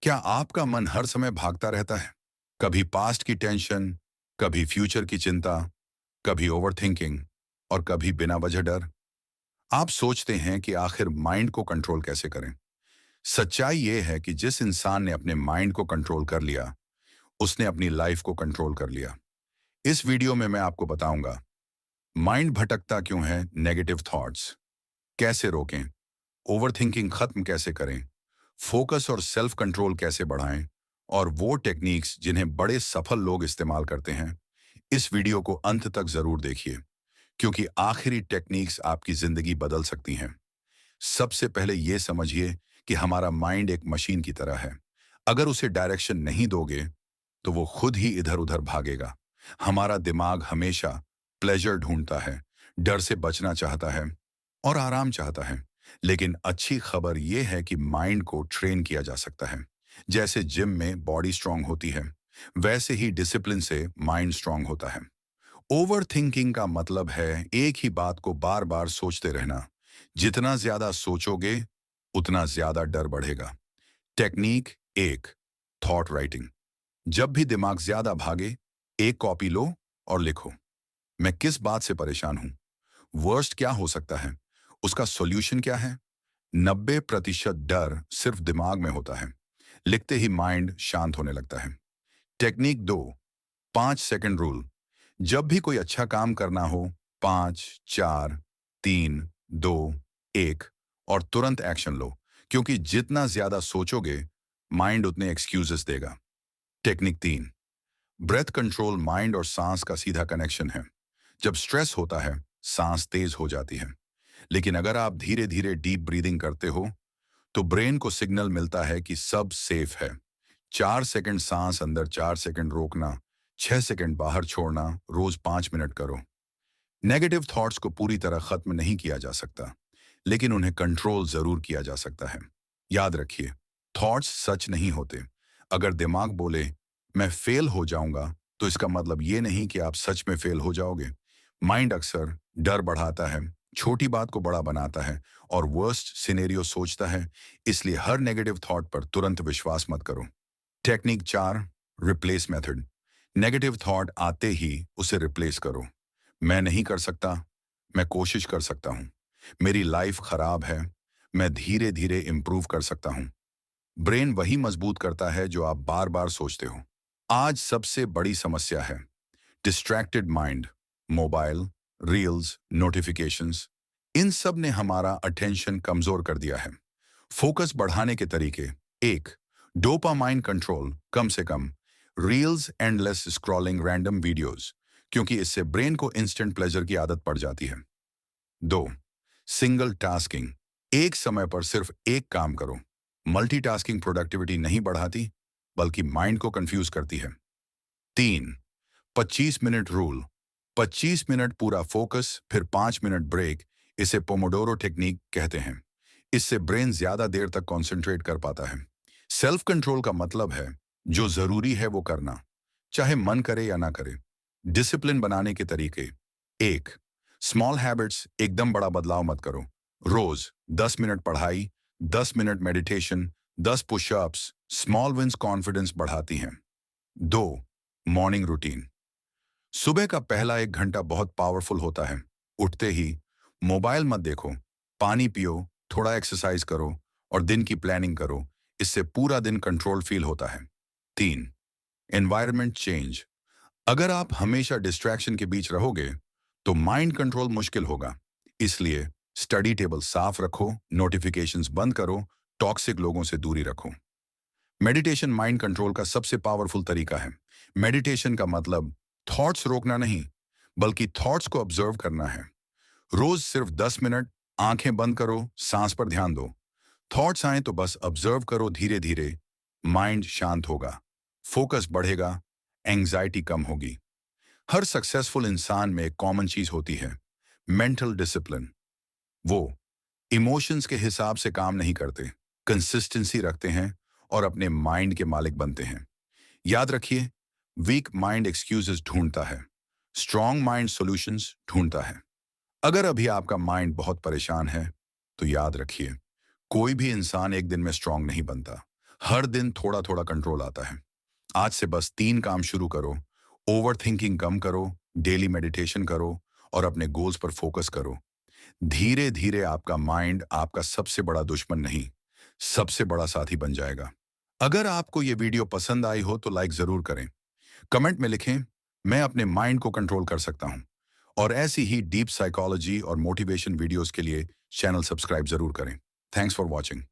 क्या आपका मन हर समय भागता रहता है? कभी पास्ट की टेंशन, कभी फ्यूचर की चिंता, कभी ओवरथिंकिंग और कभी बिना वजह डर। आप सोचते हैं कि आखिर माइंड को कंट्रोल कैसे करें। सच्चाई यह है कि जिस इंसान ने अपने माइंड को कंट्रोल कर लिया, उसने अपनी लाइफ को कंट्रोल कर लिया। इस वीडियो में मैं आपको बताऊंगा माइंड भटकता क्यों है, नेगेटिव थॉट्स कैसे रोकें, ओवरथिंकिंग खत्म कैसे करें, फोकस और सेल्फ कंट्रोल कैसे बढ़ाएं, और वो टेक्निक्स जिन्हें बड़े सफल लोग इस्तेमाल करते हैं। इस वीडियो को अंत तक जरूर देखिए, क्योंकि आखिरी टेक्निक्स आपकी जिंदगी बदल सकती हैं। सबसे पहले यह समझिए कि हमारा माइंड एक मशीन की तरह है। अगर उसे डायरेक्शन नहीं दोगे तो वो खुद ही इधर उधर भागेगा। हमारा दिमाग हमेशा प्लेजर ढूंढता है, डर से बचना चाहता है और आराम चाहता है। लेकिन अच्छी खबर यह है कि माइंड को ट्रेन किया जा सकता है। जैसे जिम में बॉडी स्ट्रांग होती है, वैसे ही डिसिप्लिन से माइंड स्ट्रांग होता है। ओवर थिंकिंग का मतलब है एक ही बात को बार बार सोचते रहना। जितना ज्यादा सोचोगे, उतना ज्यादा डर बढ़ेगा। टेक्निक एक, थॉट राइटिंग। जब भी दिमाग ज्यादा भागे, एक कॉपी लो और लिखो, मैं किस बात से परेशान हूं, वर्स्ट क्या हो सकता है, उसका सॉल्यूशन क्या है। 90% डर सिर्फ दिमाग में होता है। लिखते ही माइंड शांत होने लगता है। टेक्निक दो, 5 सेकंड रूल। जब भी कोई अच्छा काम करना हो, 5, 4, 3, 2, 1 और तुरंत एक्शन लो, क्योंकि जितना ज्यादा सोचोगे, माइंड उतने एक्सक्यूजेस देगा। टेक्निक तीन, ब्रेथ कंट्रोल। माइंड और सांस का सीधा कनेक्शन है। जब स्ट्रेस होता है, सांस तेज हो जाती है। लेकिन अगर आप धीरे धीरे डीप ब्रीदिंग करते हो, तो ब्रेन को सिग्नल मिलता है कि सब सेफ है। 4 सेकंड सांस अंदर, 4 सेकंड रोकना, 6 सेकंड बाहर छोड़ना, रोज 5 मिनट करो। नेगेटिव थॉट्स को पूरी तरह खत्म नहीं किया जा सकता, लेकिन उन्हें कंट्रोल जरूर किया जा सकता है। याद रखिए, थॉट्स सच नहीं होते। अगर दिमाग बोले मैं फेल हो जाऊंगा, तो इसका मतलब ये नहीं कि आप सच में फेल हो जाओगे। माइंड अक्सर डर बढ़ाता है, छोटी बात को बड़ा बनाता है और वर्स्ट सिनेरियो सोचता है। इसलिए हर नेगेटिव थॉट पर तुरंत विश्वास मत करो। टेक्निक चार, रिप्लेस मेथड। नेगेटिव थॉट आते ही उसे रिप्लेस करो। मैं नहीं कर सकता, मैं कोशिश कर सकता हूं। मेरी लाइफ खराब है, मैं धीरे धीरे इंप्रूव कर सकता हूं। ब्रेन वही मजबूत करता है जो आप बार बार सोचते हो। आज सबसे बड़ी समस्या है distracted mind. Mobile, reels, notifications, इन सब ने हमारा अटेंशन कमजोर कर दिया है। फोकस बढ़ाने के तरीके: एक, डोपामाइन कंट्रोल। कम से कम reels, endless scrolling, random videos, क्योंकि इससे ब्रेन को इंस्टेंट प्लेजर की आदत पड़ जाती है। दो, सिंगल टास्किंग। एक समय पर सिर्फ एक काम करो। मल्टीटास्किंग प्रोडक्टिविटी नहीं बढ़ाती, बल्कि माइंड को कंफ्यूज करती है। तीन, 25 मिनट रूल। 25 मिनट पूरा फोकस, फिर 5 मिनट ब्रेक। इसे पोमोडोरो टेक्निक कहते हैं। इससे ब्रेन ज्यादा देर तक कंसंट्रेट कर पाता है। सेल्फ कंट्रोल का मतलब है जो जरूरी है वो करना, चाहे मन करे या ना करे। डिसिप्लिन बनाने के तरीके: एक, स्मॉल हैबिट्स। एकदम बड़ा बदलाव मत करो। रोज 10 मिनट पढ़ाई, 10 minute meditation, 10 pushups. Small wins confidence बढ़ाती हैं। दो, मॉर्निंग रूटीन। सुबह का पहला 1 घंटा बहुत पावरफुल होता है। उठते ही मोबाइल मत देखो, पानी पियो, थोड़ा एक्सरसाइज करो और दिन की प्लानिंग करो। इससे पूरा दिन कंट्रोल फील होता है। तीन, एनवायरनमेंट चेंज। अगर आप हमेशा डिस्ट्रैक्शन के बीच रहोगे, तो माइंड कंट्रोल मुश्किल होगा। इसलिए स्टडी टेबल साफ रखो, नोटिफिकेशंस बंद करो, टॉक्सिक लोगों से दूरी रखो। मेडिटेशन माइंड कंट्रोल का सबसे पावरफुल तरीका है। मेडिटेशन का मतलब थॉट्स रोकना नहीं, बल्कि थॉट्स को ऑब्जर्व करना है। रोज सिर्फ 10 मिनट आंखें बंद करो, सांस पर ध्यान दो। थॉट्स आए तो बस ऑब्जर्व करो। धीरे धीरे माइंड शांत होगा, फोकस बढ़ेगा, एंजाइटी कम होगी। हर सक्सेसफुल इंसान में एक कॉमन चीज होती है, मेंटल डिसिप्लिन। वो इमोशंस के हिसाब से काम नहीं करते, कंसिस्टेंसी रखते हैं और अपने माइंड के मालिक बनते हैं। याद रखिए, वीक माइंड एक्सक्यूजेस ढूंढता है, स्ट्रॉन्ग माइंड सॉल्यूशंस ढूंढता है। अगर अभी आपका माइंड बहुत परेशान है, तो याद रखिए, कोई भी इंसान एक दिन में स्ट्रांग नहीं बनता। हर दिन थोड़ा थोड़ा कंट्रोल आता है। आज से बस 3 काम शुरू करो। ओवर थिंकिंग कम करो, डेली मेडिटेशन करो और अपने गोल्स पर फोकस करो। धीरे धीरे आपका माइंड आपका सबसे बड़ा दुश्मन नहीं, सबसे बड़ा साथी बन जाएगा। अगर आपको ये वीडियो पसंद आई हो तो लाइक जरूर करें। कमेंट में लिखें, मैं अपने माइंड को कंट्रोल कर सकता हूं। और ऐसी ही डीप साइकोलॉजी और मोटिवेशन वीडियोस के लिए चैनल सब्सक्राइब जरूर करें। Thanks for watching.